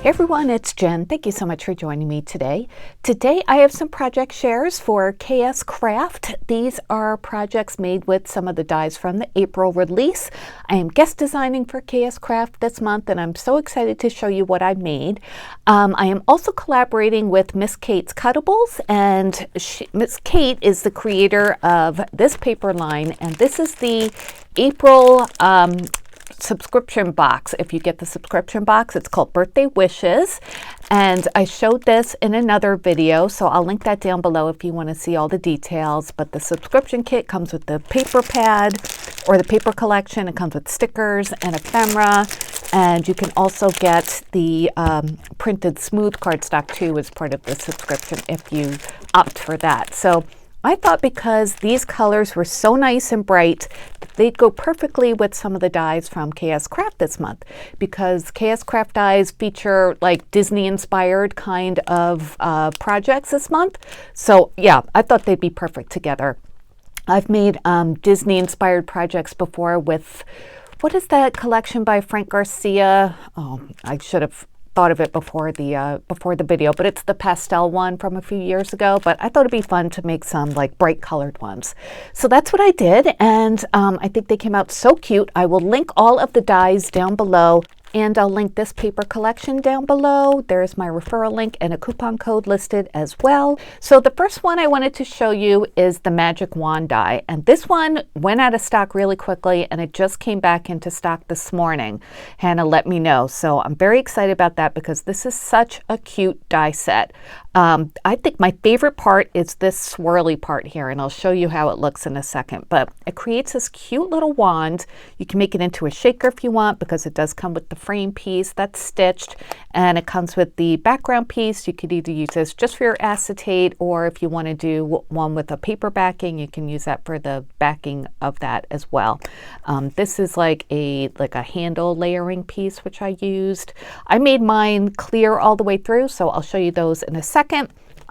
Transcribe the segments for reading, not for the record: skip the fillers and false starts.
Hey everyone, it's Jen. Thank you so much for joining me today. Today I have some project shares for KSCraft. These are projects made with some of the dies from the April release. I am guest designing for KSCraft this month and I'm so excited to show you what I made. I am also collaborating with Miss Kate's Cuttables, and Miss Kate is the creator of this paper line, and this is the April subscription box. If you get the subscription box, it's called Birthday Wishes, and I showed this in another video, so I'll link that down below if you want to see all the details. But the subscription kit comes with the paper pad or the paper collection. It comes with stickers and ephemera, and you can also get the printed smooth cardstock too as part of the subscription if you opt for that. So I thought because these colors were so nice and bright, they'd go perfectly with some of the dies from KSCraft this month, because KSCraft dies feature like Disney-inspired kind of projects this month. So yeah, I thought they'd be perfect together. I've made Disney-inspired projects before with, what is that collection by Frank Garcia? Oh, I should have thought of it before the video, but it's the pastel one from a few years ago. But I thought it'd be fun to make some like bright colored ones. So that's what I did, and I think they came out so cute. I will link all of the dies down below, and I'll link this paper collection down below. There's my referral link and a coupon code listed as well. So the first one I wanted to show you is the Magic Wand die. And this one went out of stock really quickly, and it just came back into stock this morning. Hannah let me know. So I'm very excited about that because this is such a cute die set. I think my favorite part is this swirly part here, and I'll show you how it looks in a second. But it creates this cute little wand. You can make it into a shaker if you want, because it does come with the frame piece that's stitched, and it comes with the background piece. You could either use this just for your acetate, or if you want to do one with a paper backing, you can use that for the backing of that as well. This is like a handle layering piece, which I used. I made mine clear all the way through, so I'll show you those in a second.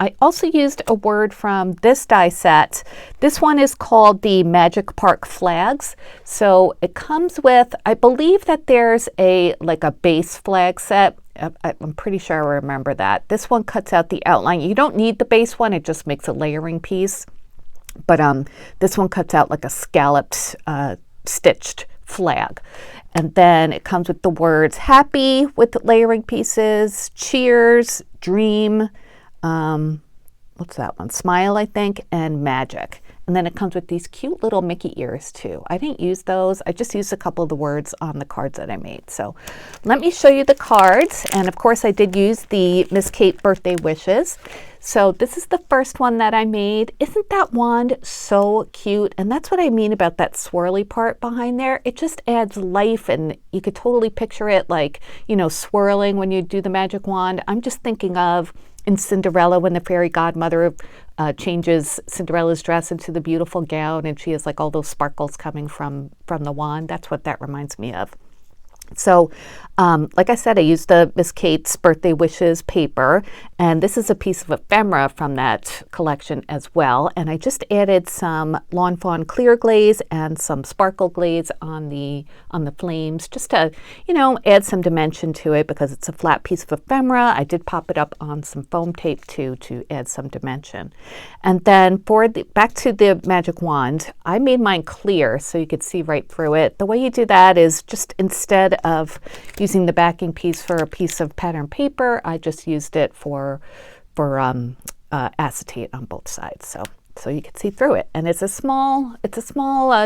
I also used a word from this die set. This one is called the Magic Park Flags. So it comes with, I believe that there's a base flag set. I'm pretty sure I remember that. This one cuts out the outline. You don't need the base one, it just makes a layering piece. But this one cuts out like a scalloped, stitched flag. And then it comes with the words happy with layering pieces, cheers, dream, what's that one? Smile, I think, and magic. And then it comes with these cute little Mickey ears too. I didn't use those. I just used a couple of the words on the cards that I made. So let me show you the cards. And of course I did use the Miss Kate Birthday Wishes. So this is the first one that I made. Isn't that wand so cute? And that's what I mean about that swirly part behind there. It just adds life, and you could totally picture it like, you know, swirling when you do the magic wand. I'm just thinking of in Cinderella when the fairy godmother changes Cinderella's dress into the beautiful gown, and she has like all those sparkles coming from the wand. That's what that reminds me of. So like I said, I used the Miss Kate's Birthday Wishes paper, and this is a piece of ephemera from that collection as well. And I just added some Lawn Fawn clear glaze and some sparkle glaze on the flames, just to, you know, add some dimension to it, because it's a flat piece of ephemera. I did pop it up on some foam tape too to add some dimension. And then for back to the magic wand, I made mine clear so you could see right through it. The way you do that is just, instead of using the backing piece for a piece of pattern paper, I just used it for acetate on both sides, so you can see through it. And it's a small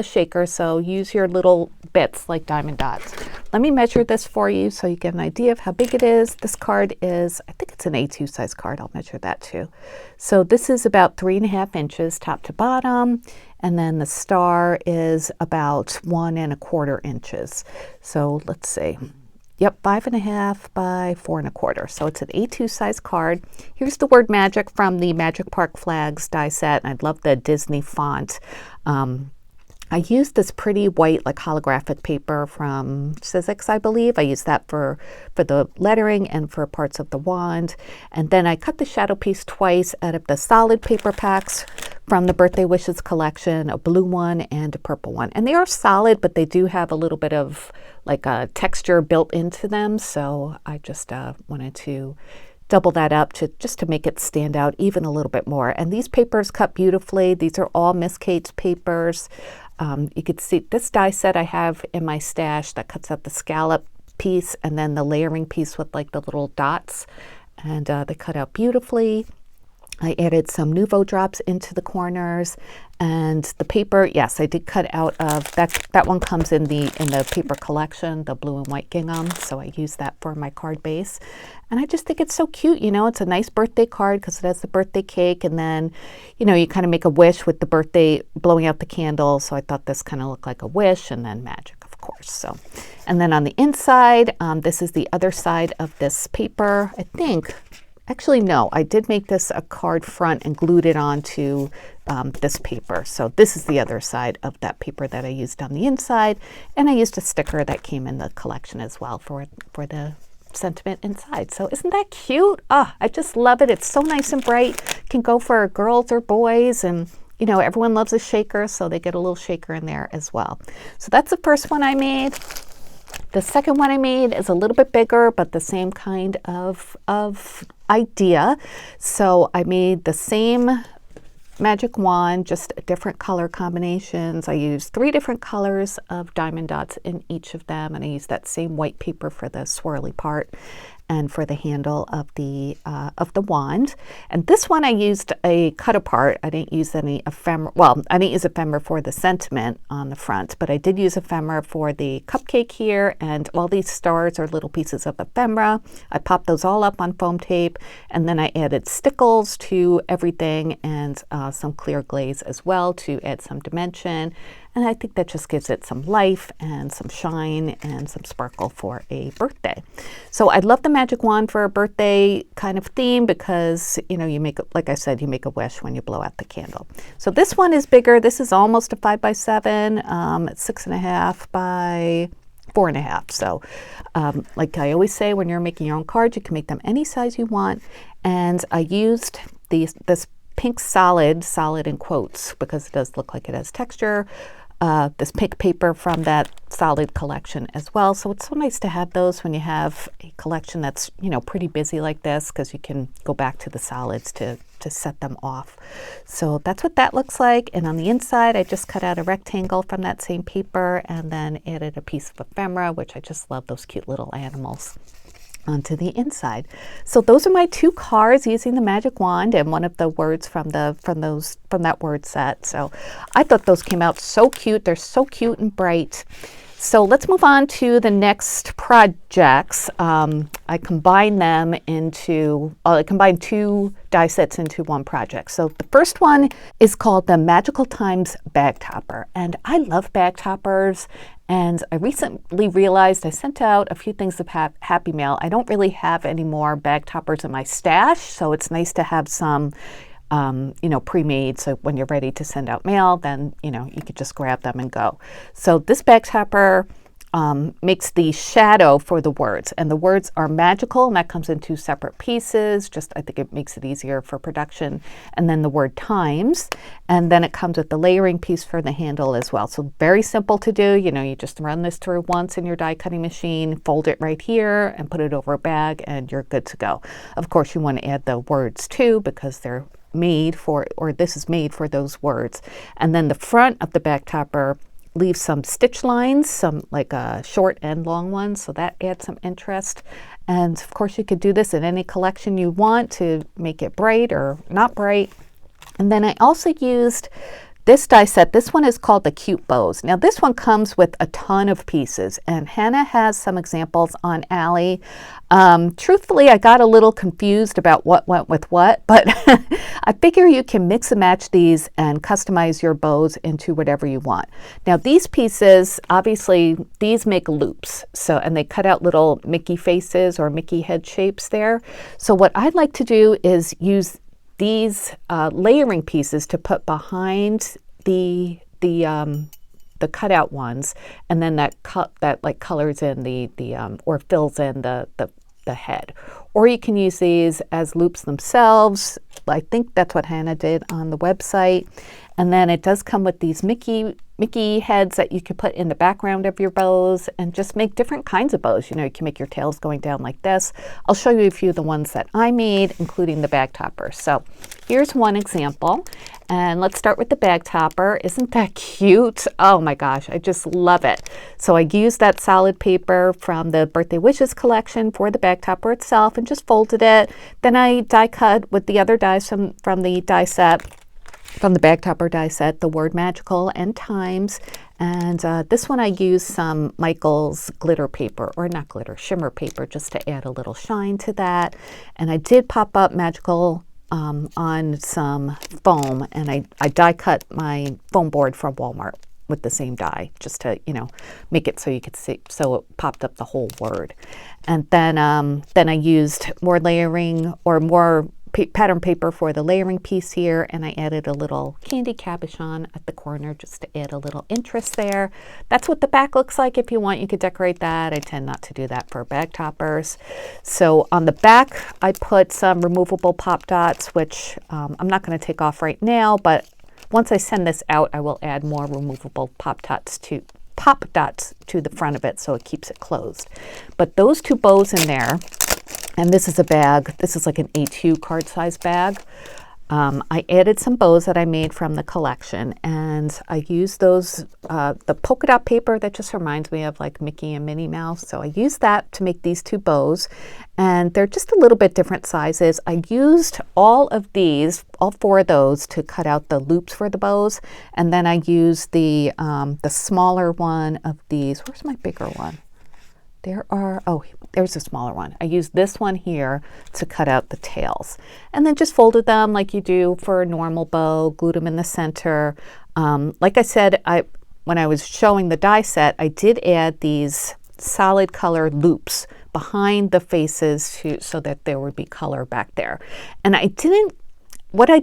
shaker, so use your little bits like diamond dots. Let me measure this for you so you get an idea of how big it is. This card is, I think it's an A2 size card. I'll measure that too. So this is about 3.5 inches top to bottom, and then the star is about 1.25 inches. So let's see. Yep, 5.5 by 4.25. So it's an A2 size card. Here's the word magic from the Magic Park Flags die set. And I love the Disney font. I used this pretty white, like holographic paper from Sizzix, I believe. I used that for the lettering and for parts of the wand. And then I cut the shadow piece twice out of the solid paper packs from the Birthday Wishes collection, a blue one and a purple one. And they are solid, but they do have a little bit of like a texture built into them. So I just wanted to double that up just to make it stand out even a little bit more. And these papers cut beautifully. These are all Miss Kate's papers. You could see this die set I have in my stash that cuts out the scallop piece and then the layering piece with like the little dots. And they cut out beautifully. I added some Nuvo drops into the corners, and the paper, yes, I did cut out of that. That one comes in the paper collection, the blue and white gingham, so I use that for my card base. And I just think it's so cute, you know, it's a nice birthday card because it has the birthday cake, and then, you know, you kind of make a wish with the birthday, blowing out the candle. So I thought this kind of looked like a wish, and then magic, of course. So, and then on the inside, this is the other side of this paper, I think. Actually, no, I did make this a card front and glued it onto this paper. So this is the other side of that paper that I used on the inside. And I used a sticker that came in the collection as well for the sentiment inside. So isn't that cute? Ah, I just love it. It's so nice and bright. Can go for girls or boys, and you know, everyone loves a shaker, so they get a little shaker in there as well. So that's the first one I made. The second one I made is a little bit bigger, but the same kind of idea. So I made the same magic wand, just different color combinations. I used 3 different colors of diamond dots in each of them, and I used that same white paper for the swirly part and for the handle of the wand. And this one I used a cut apart. I didn't use any ephemera. Well, I didn't use ephemera for the sentiment on the front, but I did use ephemera for the cupcake here, and all these stars are little pieces of ephemera. I popped those all up on foam tape, and then I added stickles to everything and some clear glaze as well to add some dimension. And I think that just gives it some life and some shine and some sparkle for a birthday. So I love the magic wand for a birthday kind of theme because, you know, you make, like I said, you make a wish when you blow out the candle. So this one is bigger. This is almost a 5x7. It's 6.5 by 4.5. So like I always say, when you're making your own cards, you can make them any size you want. And I used this pink solid in quotes because it does look like it has texture. This pink paper from that solid collection as well. So it's so nice to have those when you have a collection that's, you know, pretty busy like this, because you can go back to the solids to set them off. So that's what that looks like. And on the inside, I just cut out a rectangle from that same paper and then added a piece of ephemera, which I just love those cute little animals, onto the inside. So those are my 2 cards using the magic wand and one of the words from that word set. So I thought those came out so cute. They're so cute and bright. So let's move on to the next projects. I combined 2 die sets into one project. So the first one is called the Magical Times Bag Topper. And I love bag toppers. And I recently realized I sent out a few things of Happy Mail. I don't really have any more bag toppers in my stash, so it's nice to have some you know, pre-made, so when you're ready to send out mail, then, you know, you could just grab them and go. So this bag topper makes the shadow for the words, and the words are magical, and that comes in 2 separate pieces. Just, I think it makes it easier for production. And then the word times, and then it comes with the layering piece for the handle as well. So very simple to do. You know, you just run this through once in your die cutting machine, fold it right here, and put it over a bag, and you're good to go. Of course, you want to add the words too, because they're made for, or this is made for those words. And then the front of the bag topper leaves some stitch lines, some like short and long ones, so that adds some interest. And of course you could do this in any collection you want to make it bright or not bright. And then I also used this die set. This one is called the Cute Bows. Now this one comes with a ton of pieces, and Hannah has some examples on Ally. Truthfully, I got a little confused about what went with what, but I figure you can mix and match these and customize your bows into whatever you want. Now these pieces, obviously these make loops, so, and they cut out little Mickey faces or Mickey head shapes there. So what I'd like to do is use these layering pieces to put behind the cutout ones, and then that like colors in the or fills in the the head. Or you can use these as loops themselves. I think that's what Hannah did on the website. And then it does come with these Mickey heads that you can put in the background of your bows and just make different kinds of bows. You know, you can make your tails going down like this. I'll show you a few of the ones that I made, including the bag topper. So here's one example. And let's start with the bag topper. Isn't that cute? Oh my gosh, I just love it. So I used that solid paper from the Birthday Wishes collection for the bag topper itself and just folded it. Then I die cut with the other dies from the die set, from the bag topper die set, the word magical and times. And this one I used some Michael's glitter paper, or not glitter, shimmer paper, just to add a little shine to that. And I did pop up magical on some foam, and I die cut my foam board from Walmart with the same die, just to, you know, make it so you could see, so it popped up the whole word. And then I used more layering, or more pattern paper for the layering piece here, and I added a little candy cabochon at the corner just to add a little interest there. That's what the back looks like. If you want, you could decorate that. I tend not to do that for bag toppers. So on the back, I put some removable pop dots, which I'm not going to take off right now, but once I send this out, I will add more removable pop dots to the front of it so it keeps it closed. But those two bows in there, and this is a bag, this is like an A2 card size bag. I added some bows that I made from the collection, and I used those, the polka dot paper that just reminds me of like Mickey and Minnie Mouse. So I used that to make these two bows, and they're just a little bit different sizes. I used all of these, all four of those, to cut out the loops for the bows, and then I used the smaller one of these. Where's my bigger one? There's a smaller one. I used this one here to cut out the tails, and then just folded them like you do for a normal bow, glued them in the center. Like I said, when I was showing the die set, I did add these solid color loops behind the faces so that there would be color back there. And what I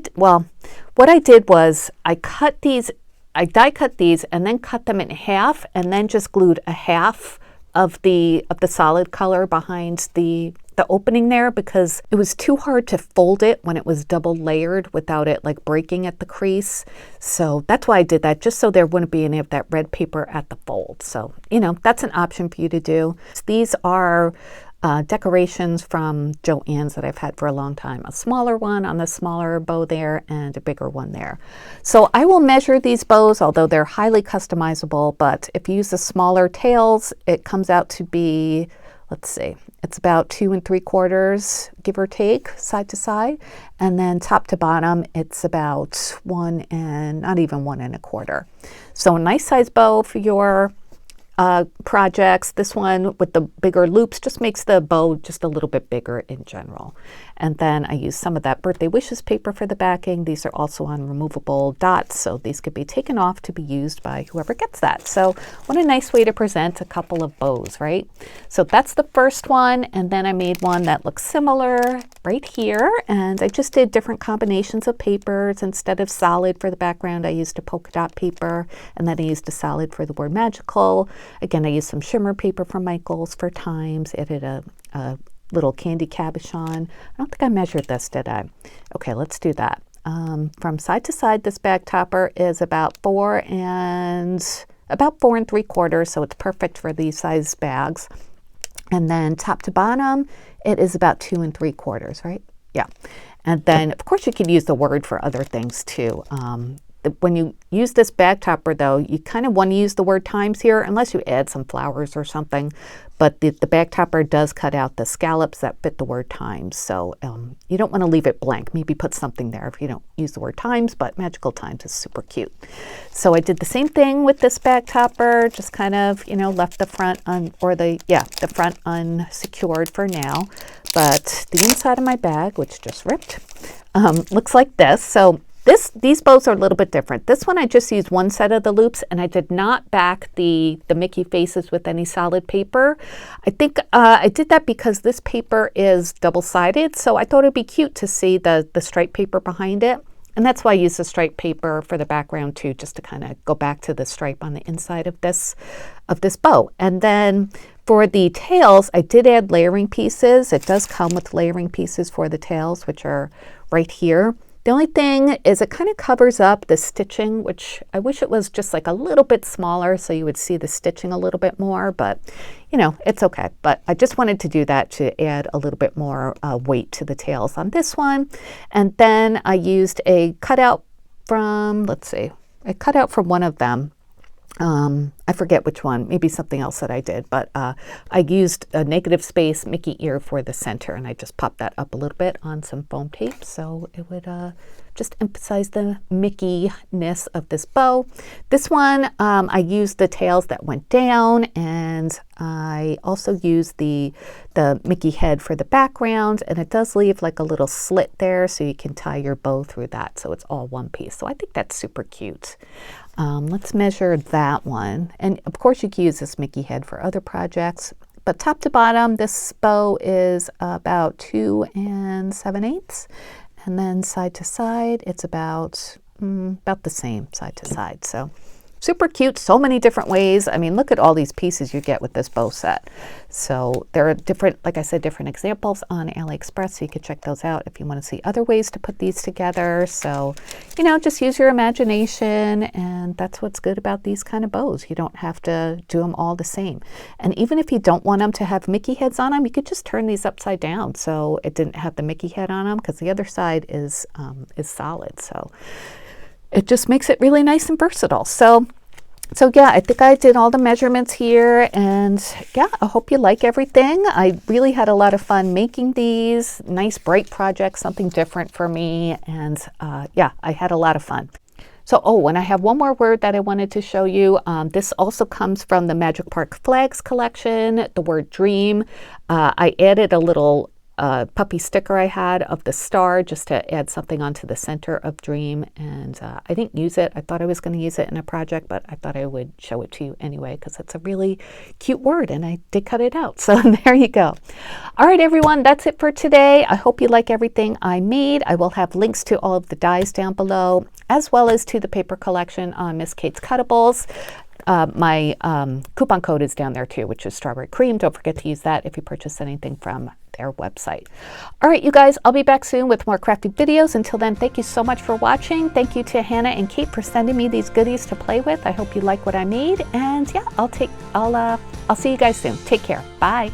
did was I die cut these and then cut them in half, and then just glued a half of the solid color behind the opening there, because it was too hard to fold it when it was double layered without it like breaking at the crease. So that's why I did that, just so there wouldn't be any of that red paper at the fold. So, you know, that's an option for you to do. These are decorations from Joann's that I've had for a long time. A smaller one on the smaller bow there, and a bigger one there. So I will measure these bows, although they're highly customizable, but if you use the smaller tails, it comes out to be, let's see, it's about 2 3/4, give or take, side to side. And then top to bottom, it's about 1 and not even 1 1/4. So a nice size bow for your projects. This one with the bigger loops just makes the bow just a little bit bigger in general. And then I use some of that Birthday Wishes paper for the backing. These are also on removable dots, so these could be taken off to be used by whoever gets that. So what a nice way to present a couple of bows, right? So that's the first one, and then I made one that looks similar right here, and I just did different combinations of papers. Instead of solid for the background, I used a polka dot paper, and then I used a solid for the word magical. Again, I used some shimmer paper from Michael's for times, added a little candy cabochon. I don't think I measured this, did I? Okay, let's do that. From side to side, this bag topper is about 4 3/4, so it's perfect for these size bags. And then top to bottom, it is about 2 3/4, right? Yeah. And then, of course, you could use the word for other things too. When you use this bag topper, though, you kind of want to use the word times here, unless you add some flowers or something. But the bag topper does cut out the scallops that fit the word times. So you don't want to leave it blank. Maybe put something there if you don't use the word times, but magical times is super cute. So I did the same thing with this bag topper, just kind of, you know, left the front the front unsecured for now. But the inside of my bag, which just ripped, looks like this. So these bows are a little bit different. This one I just used one set of the loops, and I did not back the Mickey faces with any solid paper. I think I did that because this paper is double-sided, so I thought it'd be cute to see the stripe paper behind it. And that's why I use the stripe paper for the background too, just to kind of go back to the stripe on the inside of this bow. And then For the tails, I did add layering pieces. It does come with layering pieces for the tails, which are right here. The only thing is it kind of covers up the stitching, which I wish it was just like a little bit smaller so you would see the stitching a little bit more, but you know, it's okay. But I just wanted to do that to add a little bit more weight to the tails on this one. And then I used a cutout from, let's see, a cutout from one of them. I forget which one, maybe something else that I did, but I used a negative space Mickey ear for the center, and I just popped that up a little bit on some foam tape so it would just emphasize the Mickey-ness of this bow. This one, I used the tails that went down, and I also used the Mickey head for the background, and it does leave like a little slit there so you can tie your bow through that, so it's all one piece. So I think that's super cute. Let's measure that one. And of course you can use this Mickey head for other projects, but top to bottom, this bow is about 2 7/8. And then side to side, it's about the same side to side. So super cute, so many different ways. I mean, look at all these pieces you get with this bow set. So there are different, like I said, different examples on AliExpress, so you can check those out if you want to see other ways to put these together. So, you know, just use your imagination, and that's what's good about these kind of bows. You don't have to do them all the same. And even if you don't want them to have Mickey heads on them, you could just turn these upside down so it didn't have the Mickey head on them, because the other side is solid. So it just makes it really nice and versatile. So yeah, I think I did all the measurements here, and yeah, I hope you like everything. I really had a lot of fun making these. Nice bright projects, something different for me, and yeah, I had a lot of fun. So, oh, and I have one more word that I wanted to show you. This also comes from the Magic Park Flags collection, the word dream. I added a little puppy sticker I had of the star just to add something onto the center of dream, and I didn't use it. I thought I was going to use it in a project, but I thought I would show it to you anyway because it's a really cute word, and I did cut it out. So there you go. All right, everyone, that's it for today. I hope you like everything I made. I will have links to all of the dies down below, as well as to the paper collection on Miss Kate's Cuttables. My coupon code is down there too, which is Strawberry Cream. Don't forget to use that if you purchase anything from their website. All right, you guys, I'll be back soon with more crafty videos. Until then, thank you so much for watching. Thank you to Hannah and Kate for sending me these goodies to play with. I hope you like what I made. And yeah, I'll see you guys soon. Take care. Bye.